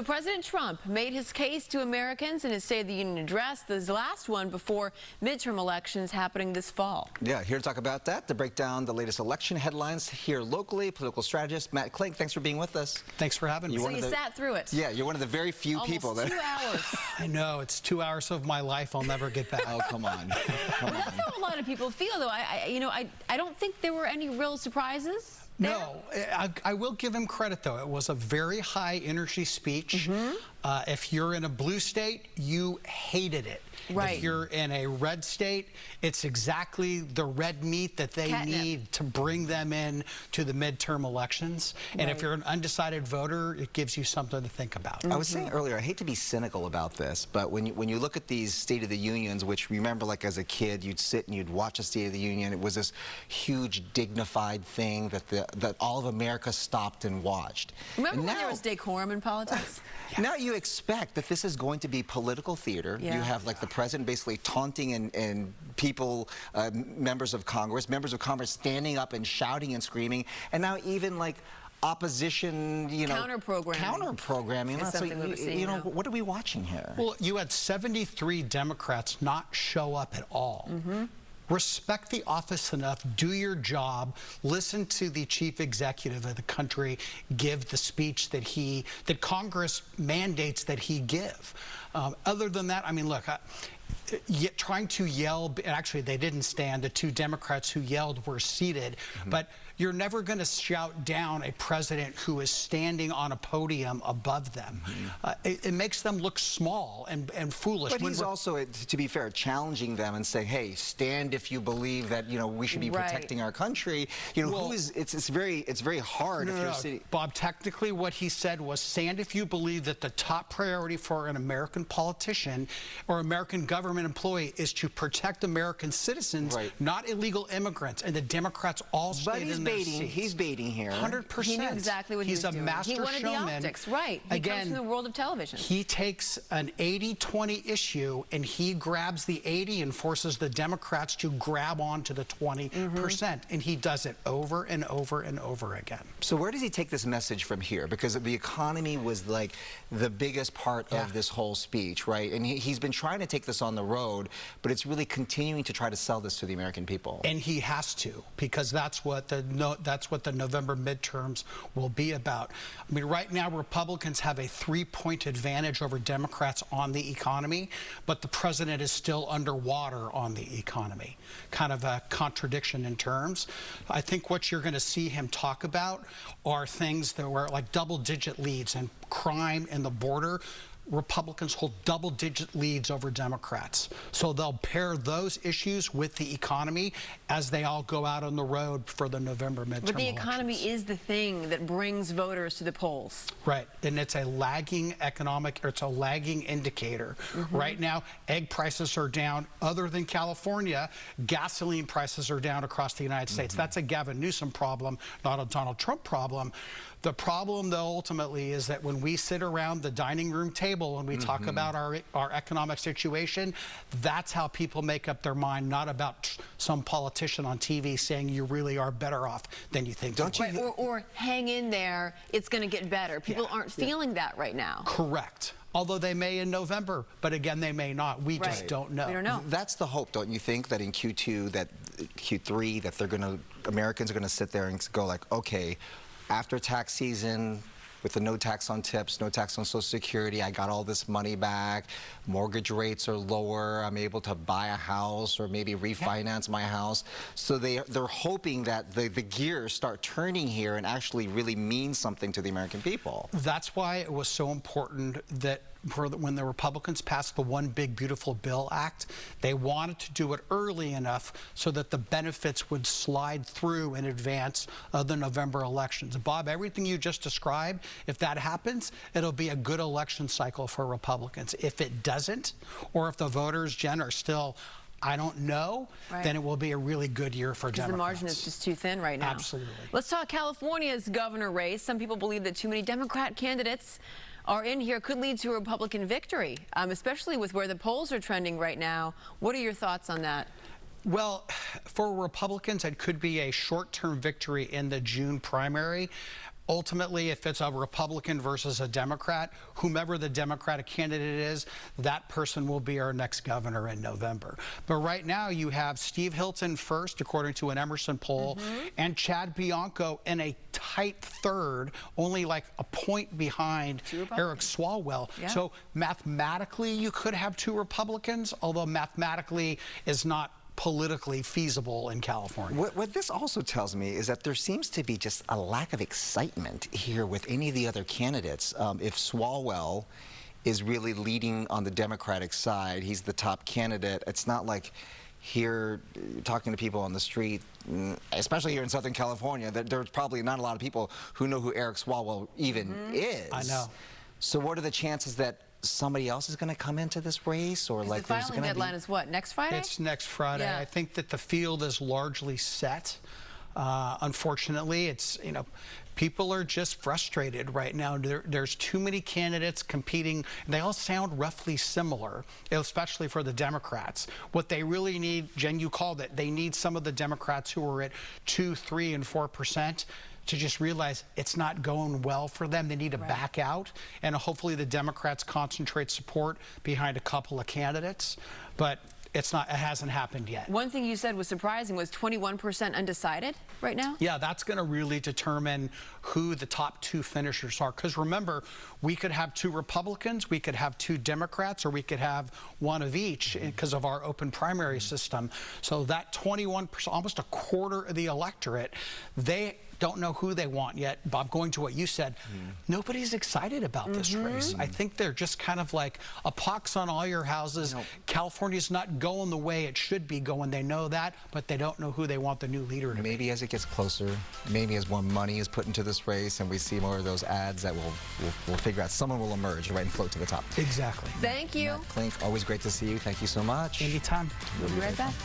So President Trump made his case to Americans in his State of the Union address, his last one before midterm elections happening this fall. Yeah, here to talk about that, to break down the latest election headlines here locally, political strategist Matt Klink. Thanks for being with us. Than's for having me. So you sat through it. Yeah, you're one of the very few people that... 2 hours. I know, it's 2 hours of my life I'll never get back. Oh, come on. That's how a lot of people feel, though. I don't think there were any real surprises. No, I will give him credit, though. It was a very high-energy speech. If you're in a blue state, you hated it. Right. If you're in a red state, it's exactly the red meat that they need to bring them in to the midterm elections. And if you're an undecided voter, it gives you something to think about. I was saying earlier, I hate to be cynical about this, but when you look at these State of the Unions, which remember, like as a kid, you'd sit and you'd watch a State of the Union. It was this huge, dignified thing that all of America stopped and watched. Remember when there was decorum in politics? Now you expect that this is going to be political theater. You have like the president basically taunting and people, members of Congress standing up and shouting and screaming, and now even like opposition, counter-programming. What are we watching here? Well, you had 73 Democrats not show up at all. Respect the office enough, do your job, listen to the chief executive of the country give the speech that Congress mandates that he give. Other than that, I mean, look, trying to yell, actually they didn't stand, the two Democrats who yelled were seated, but you're never going to shout down a president who is standing on a podium above them. It makes them look small and foolish. But he's also, to be fair, challenging them and saying, hey, stand if you believe that, we should be protecting our country. Well, it's very hard if you're sitting... Bob, technically what he said was, stand if you believe that the top priority for an American politician or American government employee is to protect American citizens, not illegal immigrants. And the Democrats all stayed in their seats. He's baiting here. 100%. He knew exactly what he was doing. He's a master showman. He wanted the optics, right. He comes from the world of television. He takes an 80-20 issue and he grabs the 80 and forces the Democrats to grab onto the 20%. And he does it over and over and over again. So where does he take this message from here? Because the economy was like the biggest part of this whole speech, right? And he's been trying to take this on the road, but it's really continuing to try to sell this to the American people. And he has to, because that's what the November midterms will be about. I mean, right now Republicans have a 3-point advantage over Democrats on the economy, but the president is still underwater on the economy. Kind of a contradiction in terms. I think what you're going to see him talk about are things that were like double-digit leads and crime and the border. Republicans hold double-digit leads over Democrats. So they'll pair those issues with the economy as they all go out on the road for the November midterm But the economy elections. is the thing that brings voters to the polls. Right, and it's a lagging it's a lagging indicator. Right now, egg prices are down. Other than California, gasoline prices are down across the United States. That's a Gavin Newsom problem, not a Donald Trump problem. The problem, though, ultimately, is that when we sit around the dining room table and we talk about our economic situation, that's how people make up their mind, not about some politician on TV saying you really are better off than you think. Don't you? Or hang in there, it's going to get better. People aren't feeling that right now. Correct. Although they may in November, but again, they may not. We just don't know. We don't know. That's the hope, don't you think, that in Q2, Q3, that Americans are going to sit there and go like, okay, after tax season, with the no tax on tips, no tax on Social Security, I got all this money back, mortgage rates are lower, I'm able to buy a house or maybe refinance my house. So they're hoping that the gears start turning here and actually really mean something to the American people. That's why it was so important that when the Republicans passed the One Big Beautiful Bill Act, they wanted to do it early enough so that the benefits would slide through in advance of the November elections. Bob, everything you just described, if that happens, it'll be a good election cycle for Republicans. If it doesn't, or if the voters, Jen, are still, I don't know, then it will be a really good year for Democrats. Because the margin is just too thin right now. Absolutely. Let's talk California's governor race. Some people believe that too many Democrat candidates are in here could lead to a Republican victory, especially with where the polls are trending right now. What are your thoughts on that? Well, for Republicans, it could be a short-term victory in the June primary. ultimately, if it's a Republican versus a Democrat, whomever the Democratic candidate is, that person will be our next governor in November. But right now, you have Steve Hilton first, according to an Emerson poll, and Chad Bianco in a tight third, only like a point behind Eric Swalwell. Yeah. So mathematically, you could have 2 Republicans, although mathematically is not politically feasible in California. What this also tells me is that there seems to be just a lack of excitement here with any of the other candidates. If Swalwell is really leading on the Democratic side, he's the top candidate, it's not like here talking to people on the street, especially here in Southern California, there's probably not a lot of people who know who Eric Swalwell even is. I know. So what are the chances that somebody else is going to come into this race, or like the there's filing going to be... deadline is what, next Friday? It's next Friday. Yeah. I think that the field is largely set. Unfortunately, it's, you know, people are just frustrated right now. There's too many candidates competing. They all sound roughly similar, especially for the Democrats. What they really need, Jen, you called it, they need some of the Democrats who are at 2%, 3%, and 4% to just realize it's not going well for them. They need to back out, and hopefully the Democrats concentrate support behind a couple of candidates. But it's not, it hasn't happened yet. One thing you said was surprising was 21% undecided right now? Yeah, that's going to really determine who the top 2 finishers are. Because remember, we could have 2 Republicans, we could have 2 Democrats, or we could have 1 of each because of our open primary system. So that 21%, almost a quarter of the electorate, they don't know who they want yet. Bob, going to what you said, nobody's excited about this race. I think they're just kind of like a pox on all your houses. California's not going the way it should be going. They know that, but they don't know who they want the new leader to be. Maybe as it gets closer, maybe as more money is put into this race and we see more of those ads, that we'll figure out someone will emerge, right, and float to the top. Exactly. Thank you. Matt Klink, always great to see you. Thank you so much. Anytime. We'll be right back.